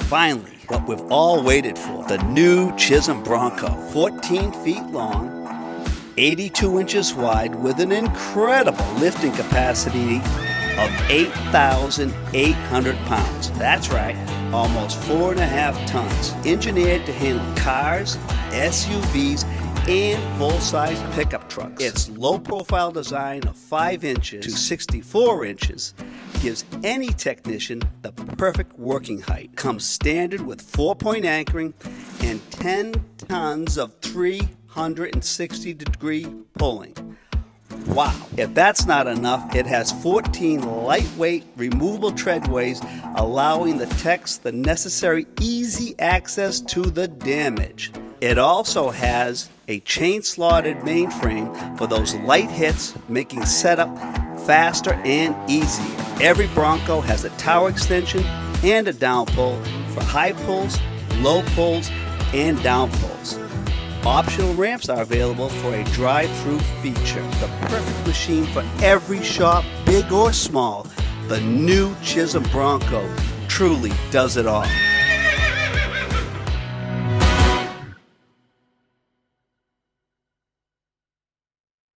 Finally, what we've all waited for, the new Chisum Bronco. 14 feet long, 82 inches wide, with an incredible lifting capacity of 8,800 pounds. That's right, almost 4.5 tons. Engineered to handle cars, SUVs, and full-size pickup trucks. Its low-profile design of 5 inches to 64 inches gives any technician the perfect working height. Comes standard with 4-point anchoring and 10 tons of 360-degree pulling. Wow. If that's not enough, it has 14 lightweight removable treadways, allowing the techs the necessary easy access to the damage. It also has a chain-slotted mainframe for those light hits, making setup faster and easier. Every Bronco has a tower extension and a down pull for high pulls, low pulls, and down pulls. Optional ramps are available for a drive-through feature. The perfect machine for every shop, big or small. The new Chisum Bronco truly does it all.